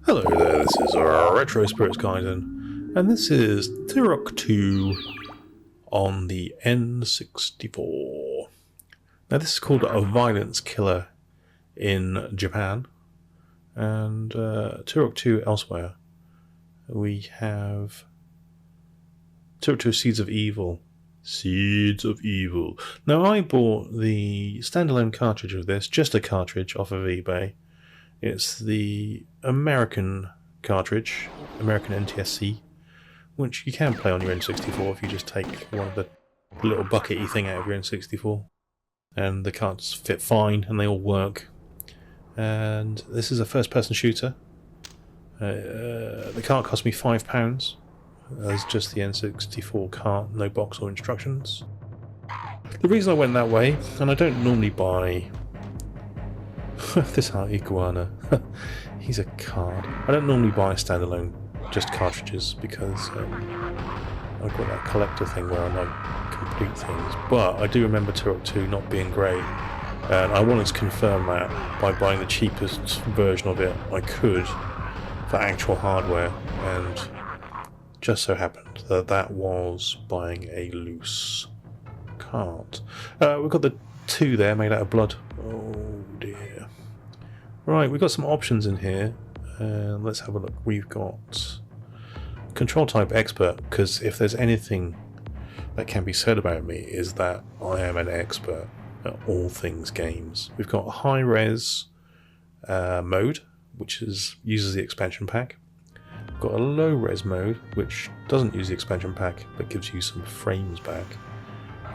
Hello there, this is Retro Spirits Gaiden, and this is TUROK 2 on the N64. Now this is called a violence killer in Japan, and TUROK 2 elsewhere. We have TUROK 2 Seeds of Evil. Seeds of Evil. Now I bought the standalone cartridge of this, just a cartridge off of eBay. It's the American cartridge, American NTSC, which you can play on your N64 if you just take one of the little buckety thing out of your N64. And the cards fit fine and they all work. And this is a first-person shooter. The cart cost me £5. As just the N64 cart, no box or instructions. The reason I went that way, and I don't normally buy this iguana, he's a card. I don't normally buy standalone just cartridges because I've got that collector thing where I like complete things. But I do remember TUROK 2 not being great, and I wanted to confirm that by buying the cheapest version of it I could for actual hardware, and just so happened that that was buying a loose cart. We've got the 2 there made out of blood. Oh dear. Right, we've got some options in here. Let's have a look. We've got control type expert, because if there's anything that can be said about me is that I am an expert at all things games. We've got high res mode, which uses the expansion pack. We've got a low res mode, which doesn't use the expansion pack but gives you some frames back.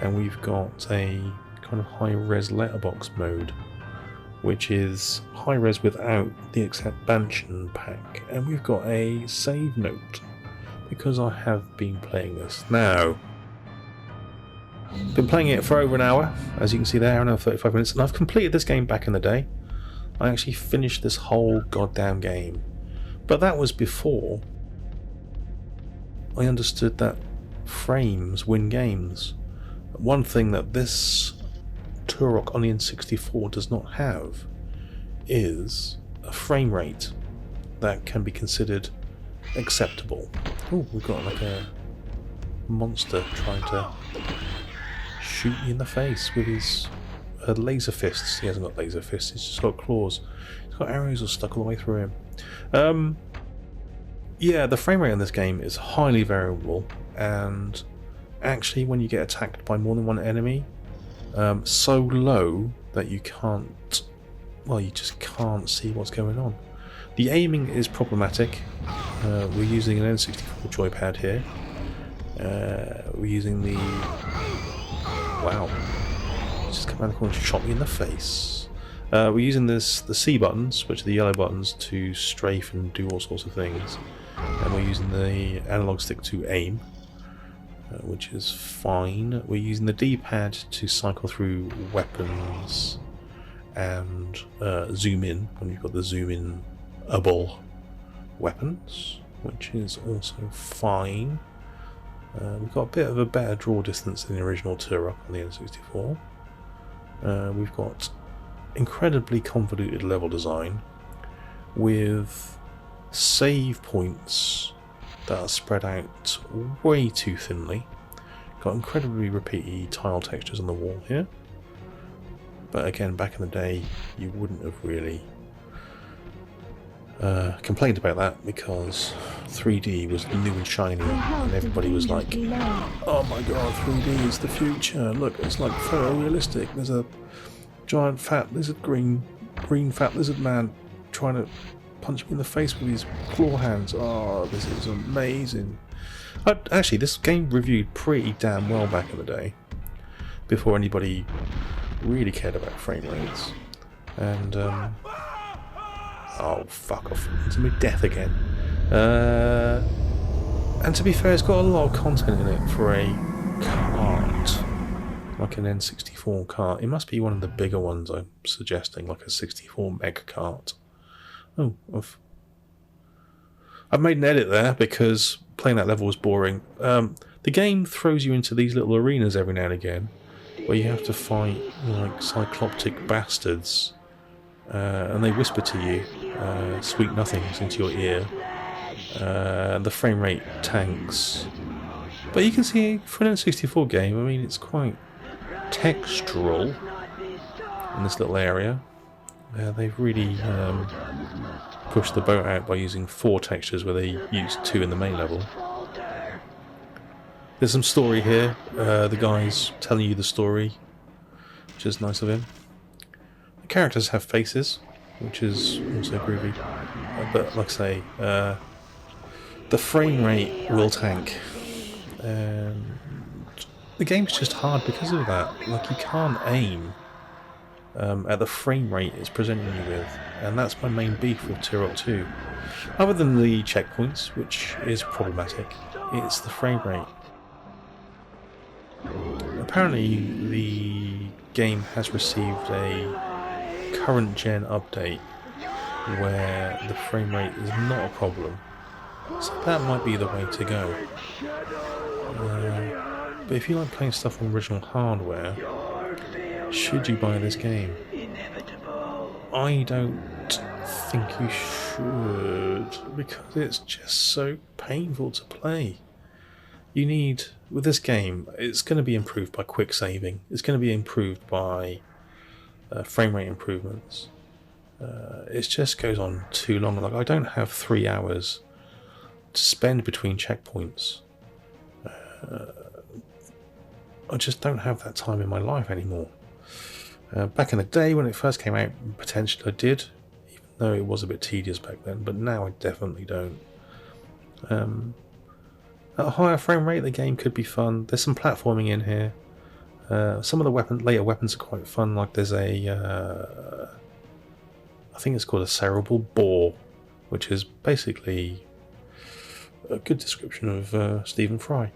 And we've got a kind of high res letterbox mode, which is high res without the expansion pack. And we've got a save note because I have been playing this now. Been playing it for over an hour, as you can see there, an hour and 35 minutes, and I've completed this game back in the day. I actually finished this whole goddamn game. But that was before I understood that frames win games. One thing that this TUROK on the N64 does not have is a frame rate that can be considered acceptable. Oh, we've got like a monster trying to shoot me in the face with his laser fists. He hasn't got laser fists, he's just got claws. He's got arrows all stuck all the way through him. Yeah, the frame rate in this game is highly variable, and actually when you get attacked by more than one enemy, so low that you can't, well, you just can't see what's going on. The aiming is problematic. We're using an N64 joypad here. We're using the, wow, just come around the corner and shot me in the face. We're using the C buttons, which are the yellow buttons, to strafe and do all sorts of things, and we're using the analog stick to aim, which is fine. We're using the D-pad to cycle through weapons and zoom in when you've got the zoom-in-able weapons, which is also fine. We've got a bit of a better draw distance than the original TUROK on the N64. We've got incredibly convoluted level design with save points that are spread out way too thinly. Got incredibly repeaty tile textures on the wall here, but again, back in the day you wouldn't have really complained about that because 3D was new and shiny and everybody was like, oh my god, 3D is the future, look, it's like photorealistic, there's a giant fat lizard, green fat lizard man trying to punch me in the face with his claw hands. Oh, this is amazing. Actually, this game reviewed pretty damn well back in the day, before anybody really cared about frame rates. And oh, fuck off, it's me death again. And to be fair, it's got a lot of content in it for a cart, like an N64 cart. It must be one of the bigger ones I'm suggesting, like a 64 meg cart. Oh, I've made an edit there because playing that level was boring. The game throws you into these little arenas every now and again where you have to fight like cycloptic bastards and they whisper to you sweet nothings into your ear. The frame rate tanks, but you can see for an N64 game, I mean, it's quite textural in this little area. They've really pushed the boat out by using 4 textures where they used 2 in the main level. There's some story here. The guy's telling you the story, which is nice of him. The characters have faces, which is also groovy. But like I say, the frame rate will tank. And the game's just hard because of that. Like, you can't aim at the frame rate it's presenting you with, and that's my main beef with TUROK 2. Other than the checkpoints, which is problematic, it's the frame rate. Apparently the game has received a current gen update where the frame rate is not a problem, so that might be the way to go. But if you like playing stuff on original hardware, should you buy this game? I don't think you should, because it's just so painful to play. You need, with this game, it's going to be improved by quick saving. It's going to be improved by frame rate improvements. It just goes on too long. Like, I don't have 3 hours to spend between checkpoints. I just don't have that time in my life anymore. Back in the day when it first came out, potentially I did, even though it was a bit tedious back then, but now I definitely don't. At a higher frame rate, the game could be fun. There's some platforming in here. Some of the later weapons are quite fun, like there's a... I think it's called a cerebral boar, which is basically a good description of Stephen Fry.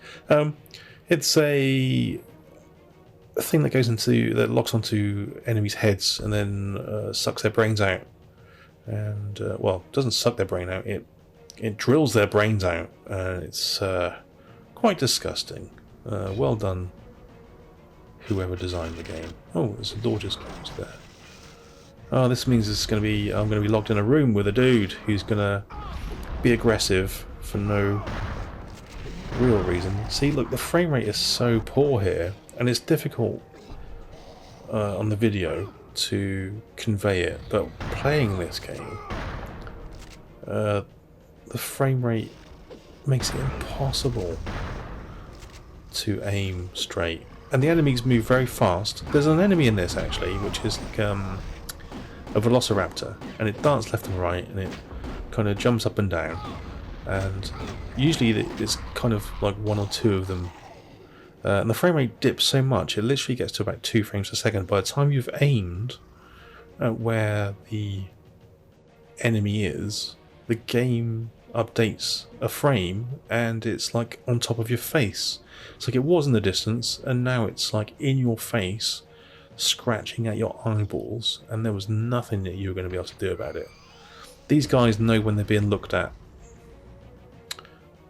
It's a thing that goes into, that locks onto enemies' heads and then sucks their brains out. And well, it doesn't suck their brain out. It drills their brains out. It's quite disgusting. Well done, whoever designed the game. Oh, there's a door just closed there. Oh, this means I'm going to be locked in a room with a dude who's going to be aggressive for no real reason. See, look, the frame rate is so poor here, and it's difficult on the video to convey it, but playing this game, the frame rate makes it impossible to aim straight. And the enemies move very fast. There's an enemy in this, actually, which is like a velociraptor, and it dances left and right, and it kind of jumps up and down. And usually it's kind of like 1 or 2 of them. And the frame rate dips so much, it literally gets to about 2 frames per second. By the time you've aimed at where the enemy is, the game updates a frame and it's like on top of your face. It's like it was in the distance and now it's like in your face, scratching at your eyeballs, and there was nothing that you were going to be able to do about it. These guys know when they're being looked at,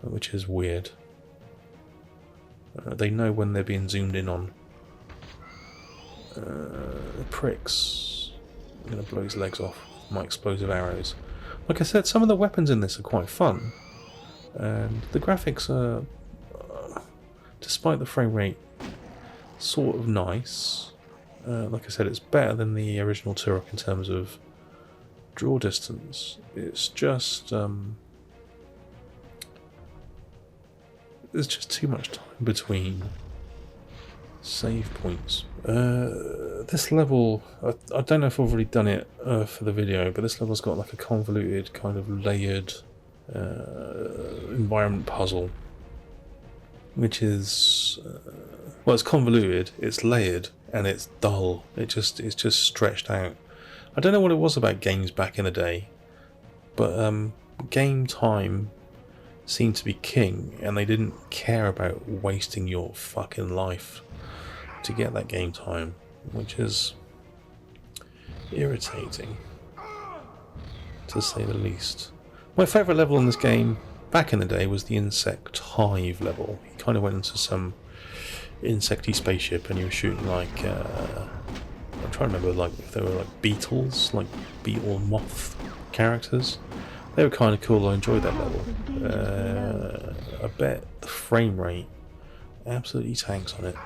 which is weird. They know when they're being zoomed in on. Pricks. I'm going to blow his legs off with my explosive arrows. Like I said, some of the weapons in this are quite fun. And the graphics are, despite the frame rate, sort of nice. Like I said, it's better than the original TUROK in terms of draw distance. It's just... there's just too much time between save points. This level, I don't know if I've already done it for the video, but this level's got like a convoluted kind of layered environment puzzle, which is well, it's convoluted, it's layered, and it's dull. It's just stretched out. I don't know what it was about games back in the day, but game time seemed to be king, and they didn't care about wasting your fucking life to get that game time, which is irritating, to say the least. My favourite level in this game back in the day was the insect hive level. You kind of went into some insecty spaceship and you were shooting like trying to remember like if they were like beetles, like beetle moth characters. They were kind of cool. I enjoyed that level. I bet the frame rate absolutely tanks on it.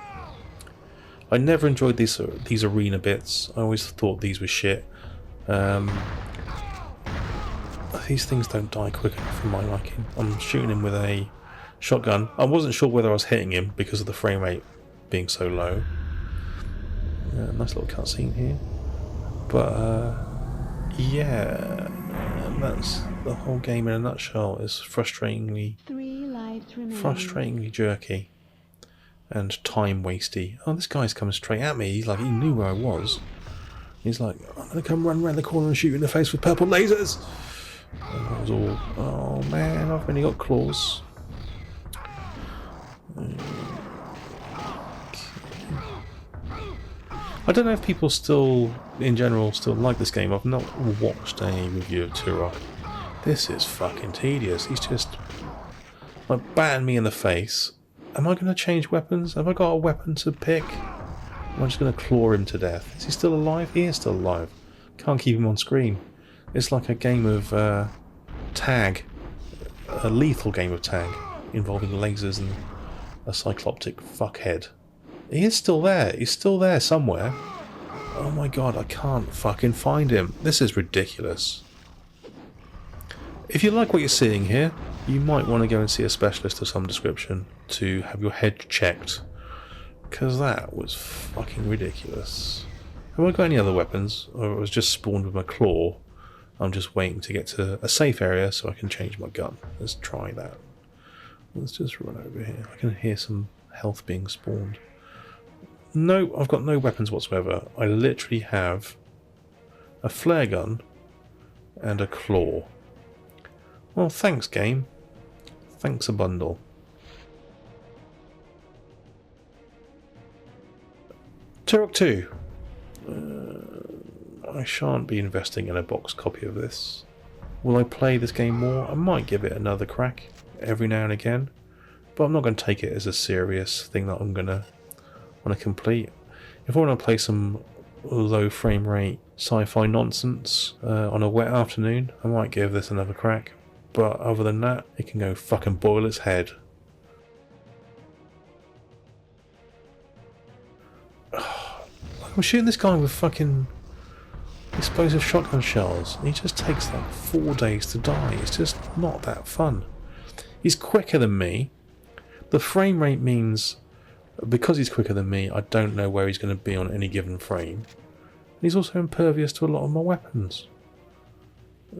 I never enjoyed these arena bits. I always thought these were shit. These things don't die quick enough for my liking. I'm shooting him with a shotgun. I wasn't sure whether I was hitting him because of the frame rate being so low. Nice little cutscene here. But yeah, that's the whole game in a nutshell. It's frustratingly jerky and time wasty. Oh, this guy's coming straight at me. He's like, he knew where I was. He's like, I'm gonna come run around the corner and shoot you in the face with purple lasers. And that was all. Oh man, I've only got claws. I don't know if people still, in general, still like this game. I've not watched a review of TUROK. This is fucking tedious. He's just like batting me in the face. Am I going to change weapons? Have I got a weapon to pick? Am I just going to claw him to death? Is he still alive? He is still alive. Can't keep him on screen. It's like a game of tag. A lethal game of tag involving lasers and a cycloptic fuckhead. He is still there. He's still there somewhere. Oh my god, I can't fucking find him. This is ridiculous. If you like what you're seeing here, you might want to go and see a specialist of some description to have your head checked. Because that was fucking ridiculous. Have I got any other weapons? Or I was just spawned with my claw. I'm just waiting to get to a safe area so I can change my gun. Let's try that. Let's just run over here. I can hear some health being spawned. No, I've got no weapons whatsoever. I literally have a flare gun and a claw. Well, thanks, game. Thanks a bundle. TUROK 2. I shan't be investing in a box copy of this. Will I play this game more? I might give it another crack every now and again, but I'm not going to take it as a serious thing that I'm going to want to complete. If I want to play some low frame rate sci-fi nonsense on a wet afternoon, I might give this another crack, but other than that, it can go fucking boil its head. I'm shooting this guy with fucking explosive shotgun shells, and he just takes like 4 days to die. It's just not that fun. He's quicker than me. The frame rate means, because he's quicker than me, I don't know where he's going to be on any given frame. He's also impervious to a lot of my weapons.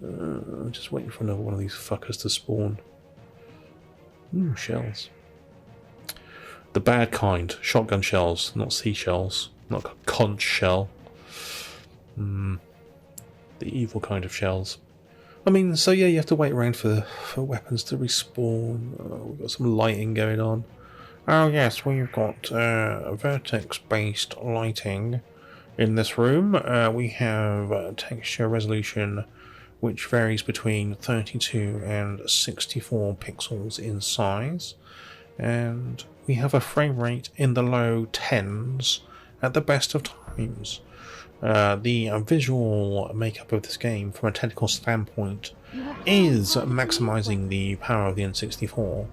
I'm just waiting for another one of these fuckers to spawn. Shells. The bad kind. Shotgun shells, not seashells. Not a conch shell. The evil kind of shells. I mean, so yeah, you have to wait around for weapons to respawn. We've got some lighting going on. Oh yes, we've got vertex-based lighting in this room. We have texture resolution which varies between 32 and 64 pixels in size. And we have a frame rate in the low 10s at the best of times. The visual makeup of this game from a technical standpoint is maximizing the power of the N64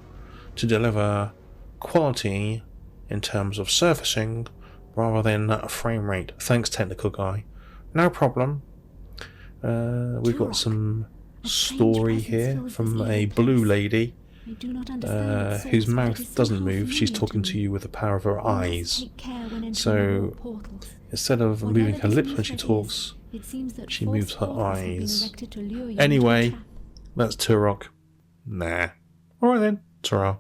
to deliver quality in terms of surfacing rather than a frame rate. Thanks, technical guy. No problem. We've got some story here from a blue lady whose mouth doesn't move. She's talking to you with the power of her eyes. So instead of moving her lips when she talks, she moves her eyes. Anyway, that's TUROK. Nah. Alright then, ta-ra.